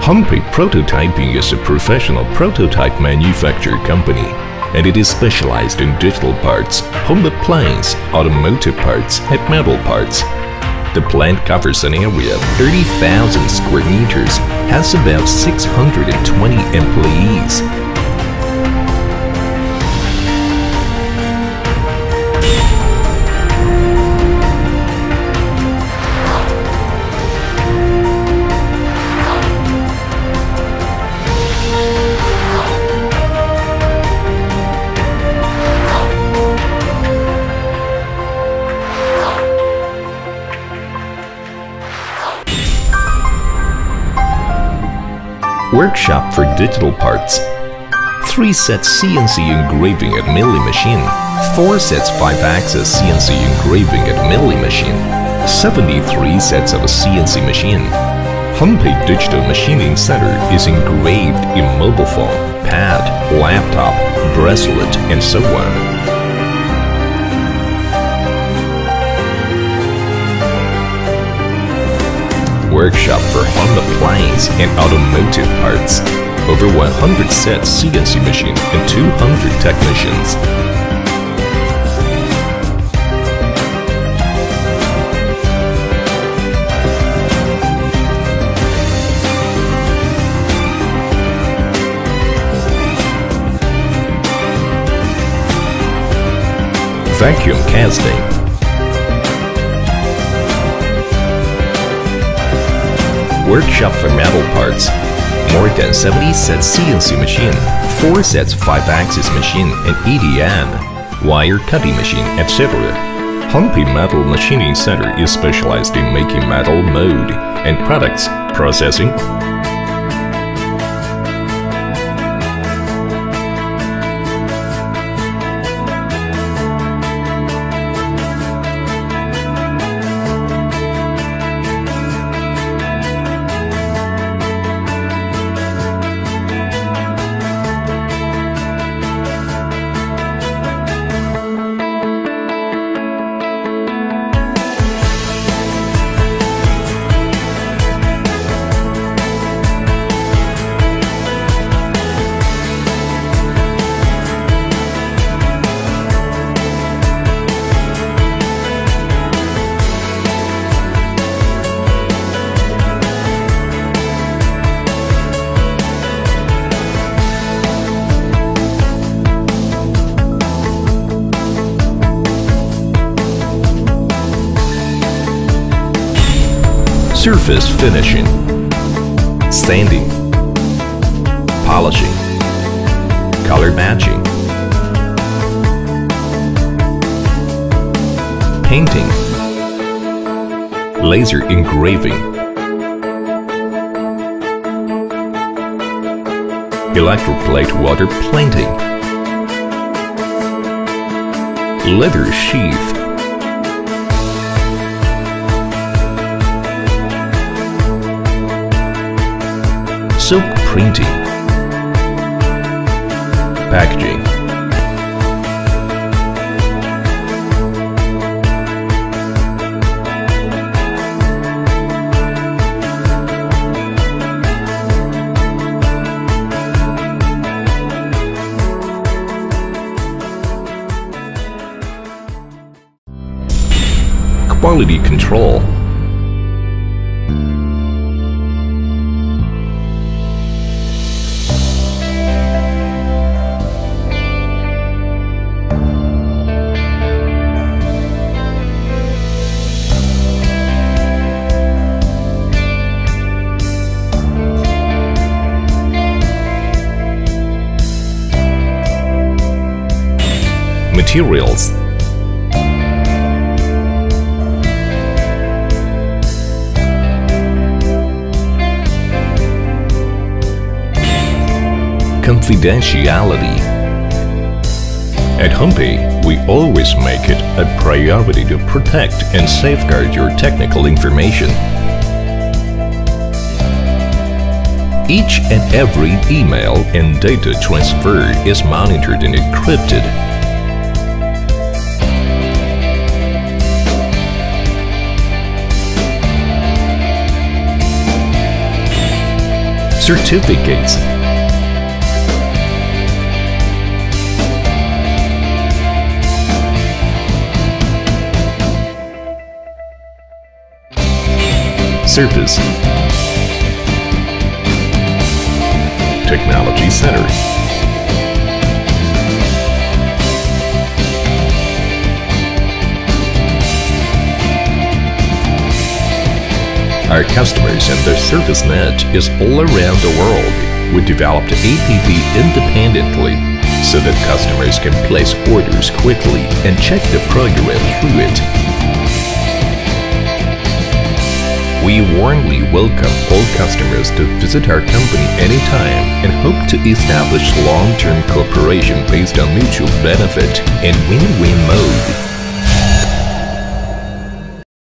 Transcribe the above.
Anxi Prototyping is a professional prototype manufacturer company, and it is specialized in digital parts, home appliance, automotive parts, and metal parts. The plant covers an area of 30,000 square meters, has about 620 employees. Workshop for digital parts. 3 sets CNC engraving at milling machine. 4 sets 5-axis CNC engraving at milling machine. 73 sets of a CNC machine. Anxi Digital Machining Center is engraved in mobile phone, pad, laptop, bracelet, and so on. Workshop for home appliance and automotive parts. Over 100 sets CNC machine and 200 technicians. Vacuum casting. Workshop for metal parts. More than 70 sets CNC machine, 4 sets 5-axis machine and EDM, wire cutting machine, etc. Anxi Metal Machining Center is specialized in making metal mold and products processing. Surface finishing, sanding, polishing, color matching, painting, laser engraving, electroplate water plating, leather sheath, silk printing, packaging, quality control. Materials. Confidentiality. At Anxi, we always make it a priority to protect and safeguard your technical information. Each and every email and data transfer is monitored and encrypted. certificates, service, technology center, our customers and their service net is all around the world. We developed APP independently so that customers can place orders quickly and check the progress through it. We warmly welcome all customers to visit our company anytime and hope to establish long-term cooperation based on mutual benefit and win-win mode.